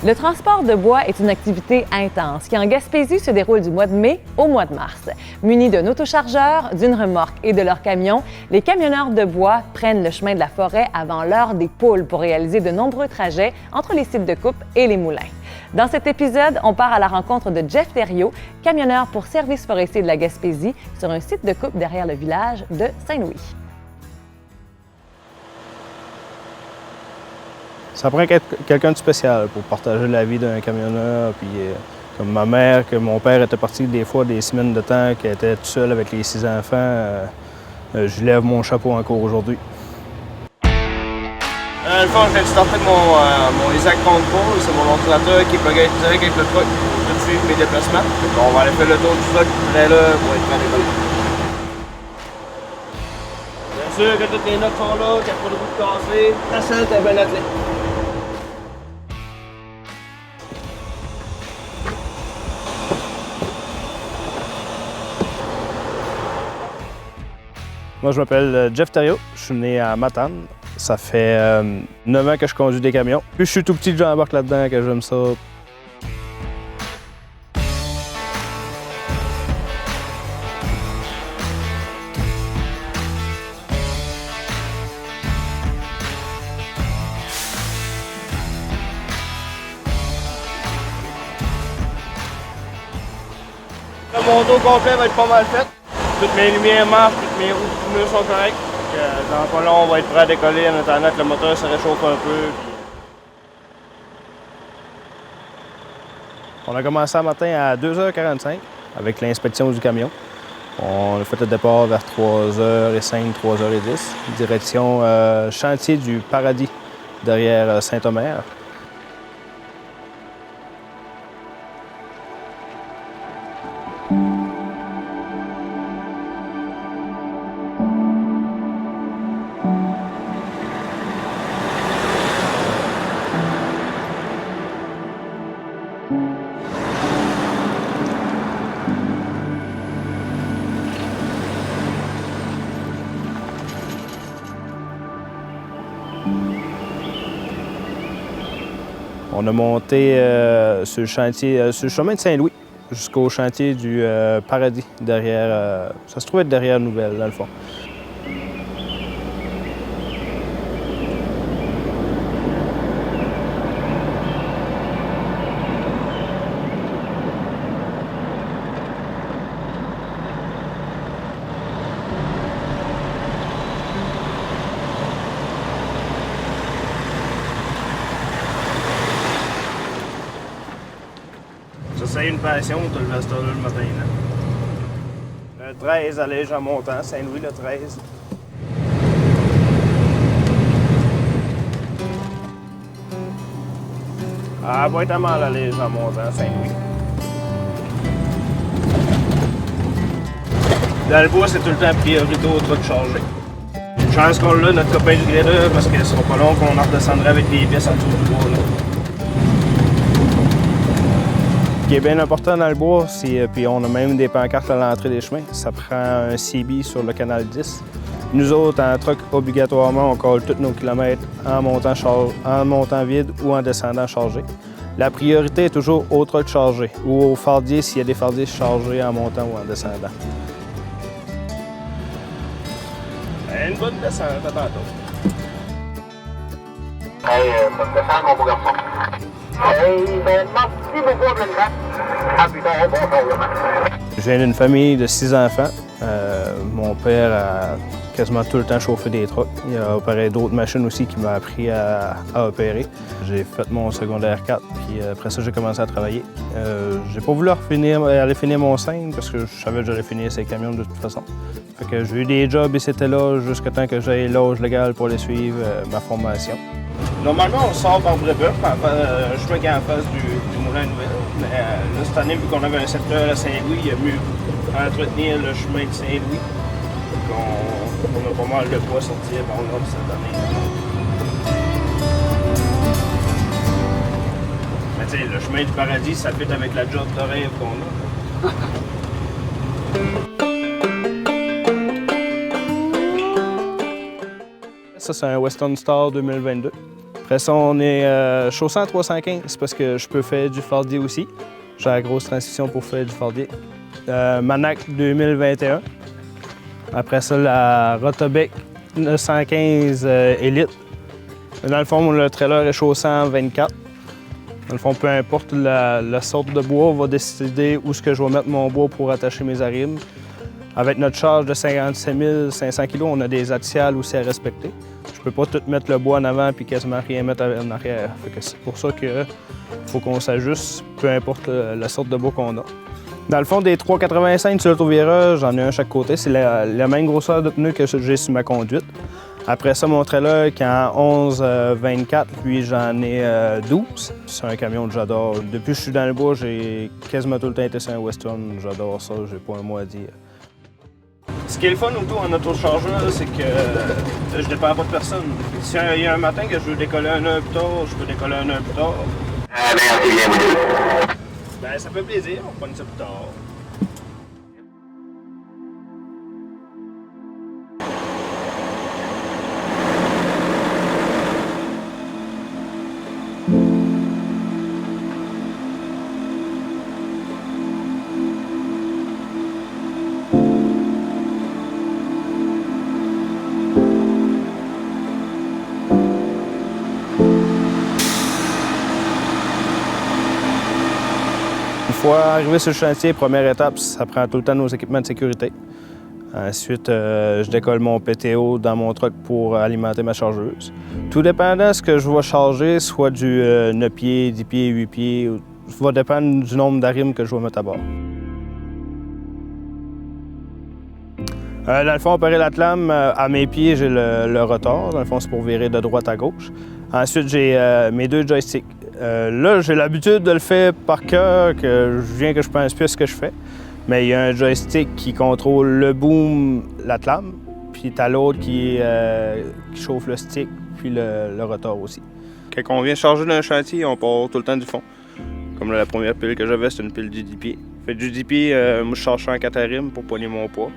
Le transport de bois est une activité intense qui, en Gaspésie, se déroule du mois de mai au mois de mars. Munis d'un autochargeur, d'une remorque et de leur camion, les camionneurs de bois prennent le chemin de la forêt avant l'heure des poules pour réaliser de nombreux trajets entre les sites de coupe et les moulins. Dans cet épisode, on part à la rencontre de Jeff Thériault, camionneur pour Service forestier de la Gaspésie, sur un site de coupe derrière le village de Saint-Louis. Ça prend quelqu'un de spécial pour partager la vie d'un camionneur. Puis, comme ma mère, que mon père était parti des fois des semaines de temps, qui était tout seul avec les 6 enfants, je lève mon chapeau encore aujourd'hui. Dans le fond, je viens de starter avec mon Isaac 33, c'est mon ordinateur qui est plugué direct avec le truck pour tout suivre mes déplacements. On va aller faire le tour du truck près là pour être prêt à décoller. Bien sûr que toutes les notes sont là, qu'il n'y a pas de route cassée. La selle est bien attelée. Moi, je m'appelle Jeff Thériault, je suis né à Matane. Ça fait 9 ans que je conduis des camions. Puis je suis tout petit, j'embarque là-dedans, que j'aime ça. Mon dos complet va être pas mal fait. Toutes mes lumières marchent, toutes mes roues et pneus sont corrects. Dans pas long, on va être prêt à décoller en attendant que le moteur se réchauffe un peu. On a commencé ce matin à 2h45 avec l'inspection du camion. On a fait le départ vers 3h05, 3h10, direction chantier du Paradis derrière Saint-Omer. On a monté sur le chantier, sur le chemin de Saint-Louis jusqu'au chantier du Paradis derrière. Ça se trouve être derrière Nouvelle, dans le fond. Ça, c'est une passion, tu le veston là le matin. Là. Le 13 allège en montant, Saint-Louis le 13. Ah, va être à mal allège en montant, Saint-Louis. Dans le bois, c'est tout le temps priorité au truck chargé. Une chance qu'on l'a, notre copain du grader, parce que ce sera pas long qu'on en redescendrait avec des pièces en dessous du bois. Là. Ce qui est bien important dans le bois, puis on a même des pancartes à l'entrée des chemins, ça prend un CB sur le canal 10. Nous autres, en truck, obligatoirement, on colle tous nos kilomètres en montant vide ou en descendant chargé. La priorité est toujours au truck chargé ou au fardier s'il y a des fardiers chargés en montant ou en descendant. Une bonne descente, à tantôt. Hey, bonne descente, mon beau garçon. Hey, ben, merci beaucoup, Blanca. À plus tard, bonjour. Je viens d'une famille de 6 enfants. Mon père a quasiment tout le temps chauffé des trucks. Il a opéré d'autres machines aussi qui m'ont appris à opérer. J'ai fait mon secondaire 4, puis après ça, j'ai commencé à travailler. J'ai pas voulu aller finir mon 5 parce que je savais que j'allais finir ces camions de toute façon. Fait que j'ai eu des jobs et c'était là jusqu'à temps que j'aie l'âge légal pour aller suivre ma formation. Normalement, on sort par Brébeuf, un chemin qui est en face du Moulin Nouvelle. Mais là, cette année, vu qu'on avait un secteur à Saint-Louis, il y a mieux entretenir le chemin de Saint-Louis. On a pas mal de poids sortir par là cette année. Mais tu sais, le chemin du Paradis, ça fait avec la job de rêve qu'on a. Ça, c'est un Western Star 2022. Après ça, on est chaussant à 315 parce que je peux faire du fardier aussi. J'ai la grosse transition pour faire du fardier. Manac 2021. Après ça, la Rotobec 915 Elite. Dans le fond, le trailer est chaussant 24. Dans le fond, peu importe la sorte de bois, on va décider où est-ce que je vais mettre mon bois pour attacher mes arrimes. Avec notre charge de 57 500 kg, on a des axiales aussi à respecter. Je peux pas tout mettre le bois en avant puis quasiment rien mettre en arrière. C'est pour ça qu'il faut qu'on s'ajuste, peu importe la sorte de bois qu'on a. Dans le fond, des 3,85 sur l'autovirage, j'en ai un à chaque côté. C'est la même grosseur de pneu que j'ai sur ma conduite. Après ça, mon trailer qui est en 11,24, lui, j'en ai 12. C'est un camion que j'adore. Depuis que je suis dans le bois, j'ai quasiment tout le temps été sur un Western. J'adore ça, j'ai pas un mot à dire. Ce qui est le fun autour en autochargeur, c'est que je dépends pas de personne. S'il y a un matin que je veux décoller un heure plus tard, je peux décoller un heure plus tard. Merci bien, vous deux. Ben, ça fait plaisir, on prend ça plus tard. Une fois arrivé sur le chantier, première étape, ça prend tout le temps nos équipements de sécurité. Ensuite, je décolle mon PTO dans mon truck pour alimenter ma chargeuse. Tout dépendant de ce que je vais charger, soit du 9 pieds, 10 pieds, 8 pieds, ça va dépendre du nombre d'arimes que je vais mettre à bord. Dans le fond, opérer la lame, à mes pieds, j'ai le rotor. Dans le fond, c'est pour virer de droite à gauche. Ensuite, j'ai mes deux joysticks. Là, j'ai l'habitude de le faire par cœur, que je pense plus à ce que je fais. Mais il y a un joystick qui contrôle le boom, la lame, puis t'as l'autre qui chauffe le stick, puis le rotor aussi. Quand on vient charger d'un chantier, on part tout le temps du fond. Comme là, la première pile que j'avais, c'était une pile du 10 pieds. Fait du 10 pieds, moi je charge ça en 4 arimes pour poigner mon poids.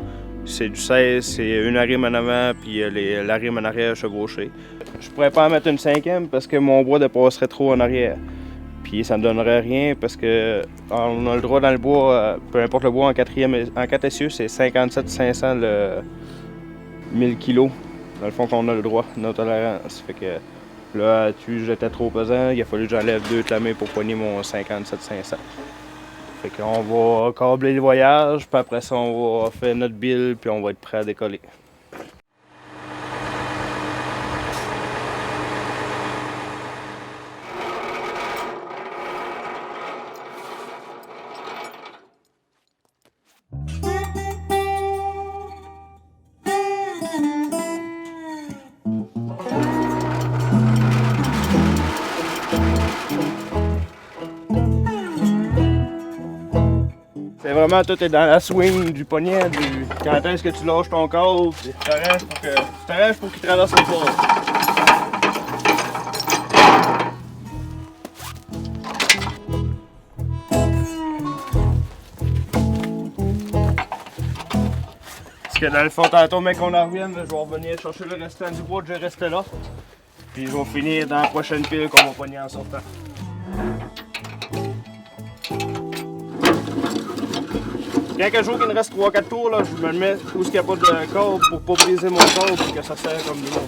C'est du 16, c'est une arime en avant, puis l'arime en arrière chevauchée. Je pourrais pas en mettre une 5e parce que mon bois dépasserait trop en arrière. Puis ça me donnerait rien parce que on a le droit dans le bois, peu importe le bois en 4 essieux, c'est 57 500 le 1000 kg. Dans le fond qu'on a le droit, notre tolérance. Fait que là, j'étais trop pesant, il a fallu que j'enlève 2 clamés pour poigner mon 57 500. Fait qu'on va câbler le voyage, puis après ça, on va faire notre bill, puis on va être prêt à décoller. C'est vraiment tout est dans la swing du poignet, quand est-ce que tu lâches ton câble, tu t'arraches pour qu'il traverse le port. Parce que dans le fond, tantôt, mais qu'on en revienne, je vais revenir chercher le restant du bois que j'ai resté là. Puis je vais finir dans la prochaine pile qu'on va pogner en sortant. Quand je vois qu'il me reste 3-4 tours, là, je me le mets où il n'y a pas de câble pour pas briser mon câble et que ça serre comme du monde.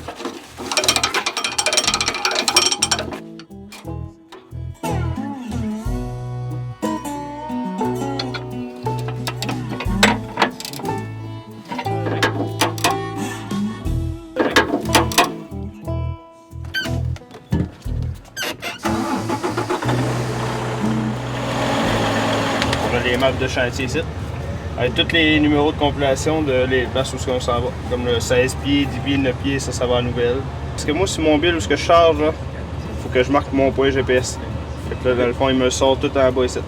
On a les maps de chantier ici. Avec tous les numéros de compilation de les places où on s'en va. Comme le 16 pieds, 10 pieds, 9 pieds, ça va à nouvelle. Parce que moi, sur mon bill où je charge, il faut que je marque mon point GPS. Fait que là, dans le fond, il me sort tout en bas ici.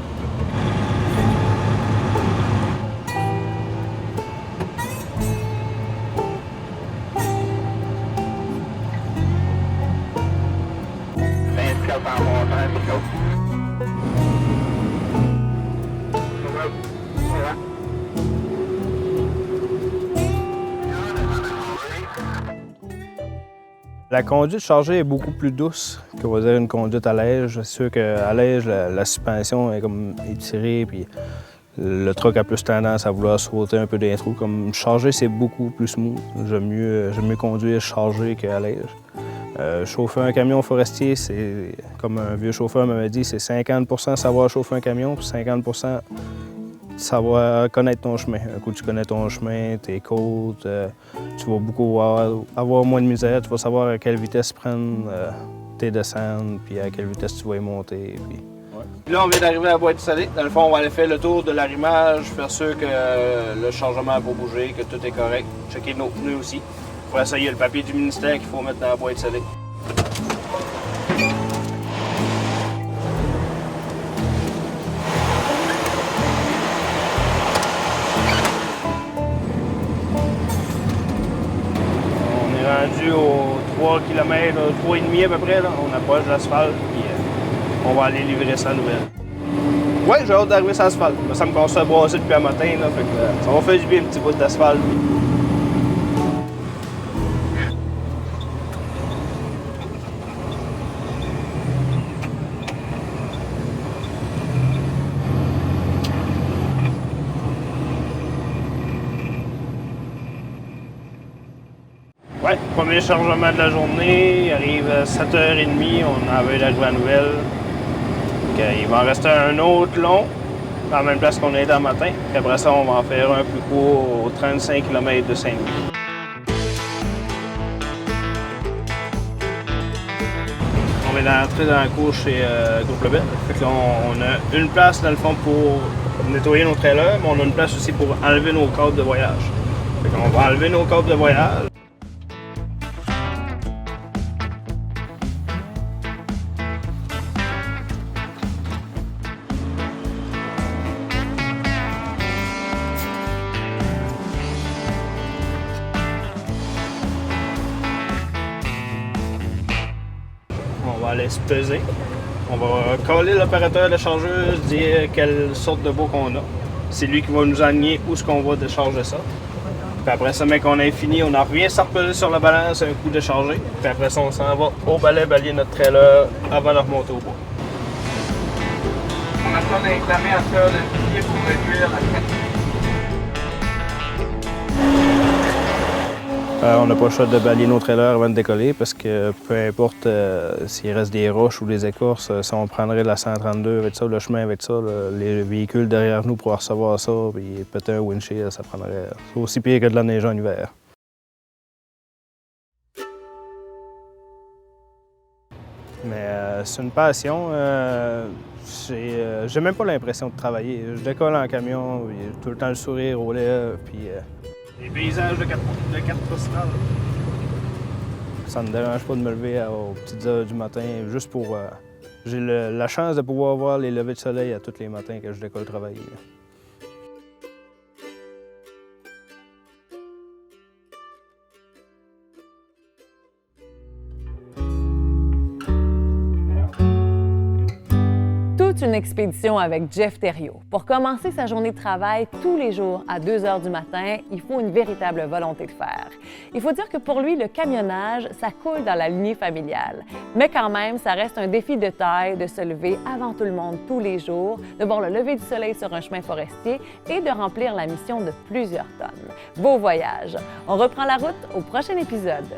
La conduite chargée est beaucoup plus douce qu'on va dire une conduite à allège. C'est sûr qu'à allège, la suspension est comme étirée, puis le truck a plus tendance à vouloir sauter un peu des trous. Comme chargé, c'est beaucoup plus smooth. J'aime mieux conduire chargé qu'à allège. Chauffer un camion forestier, c'est comme un vieux chauffeur m'avait dit, c'est 50 savoir chauffer un camion, puis 50 savoir connaître ton chemin. Un coup, tu connais ton chemin, tes côtes, tu vas beaucoup avoir moins de misère, tu vas savoir à quelle vitesse prendre tes descentes, puis à quelle vitesse tu vas y monter. Puis... Ouais. Là, on vient d'arriver à la boîte salée. Dans le fond, on va aller faire le tour de l'arrimage, faire sûr que le chargement n'a pas bougé, que tout est correct. Checker nos pneus aussi. Après ça, il y a le papier du ministère qu'il faut mettre dans la boîte salée. Rendu aux 3 km, 3,5 à peu près, là. On approche de l'asphalte, puis on va aller livrer ça à Nouvelle. Ouais, j'ai hâte d'arriver sur l'asphalte. Ça me commence à brasser depuis un matin, là, fait que, ça va faire du bien un petit bout d'asphalte. Ouais, premier chargement de la journée, il arrive à 7h30, on avait la à Nouvelle. Il va en rester un autre long, à la même place qu'on est dans le matin. Puis après ça, on va en faire un plus court aux 35 km de Saint-Louis. On vient d'entrer dans la cour chez Groupe Lebel. Fait que là, on a une place dans le fond pour nettoyer nos trailers, mais on a une place aussi pour enlever nos câbles de voyage. Fait qu'on va enlever nos câbles de voyage. On va aller se peser. On va coller l'opérateur de chargeuse, dire quelle sorte de bois qu'on a. C'est lui qui va nous enligner où est-ce qu'on va décharger ça. Puis après ça, mais qu'on ait fini, on en revient se repeser sur la balance, un coup de charger. Puis après ça, on s'en va au balai balayer notre trailer avant de remonter au bois. On a besoin d'inclamer à faire le pied pour réduire la quantité. On n'a pas le choix de balayer nos trailers avant de décoller parce que peu importe s'il reste des roches ou des écorces, si on prendrait la 132 avec ça, le chemin avec ça, les véhicules derrière nous pour recevoir ça, puis péter un windshield, ça prendrait aussi pire que de la neige en hiver. Mais c'est une passion. J'ai même pas l'impression de travailler. Je décolle en camion, j'ai tout le temps le sourire aux lèvres, puis... Les paysages de 4 postales. Ça ne me dérange pas de me lever aux petites heures du matin, juste pour... j'ai la chance de pouvoir voir les levées de soleil à tous les matins que je décolle travailler. Une expédition avec Jeff Thériault. Pour commencer sa journée de travail tous les jours à 2 h du matin, il faut une véritable volonté de faire. Il faut dire que pour lui, le camionnage, ça coule dans la lignée familiale. Mais quand même, ça reste un défi de taille de se lever avant tout le monde tous les jours, de voir le lever du soleil sur un chemin forestier et de remplir la mission de plusieurs tonnes. Beau voyage! On reprend la route au prochain épisode.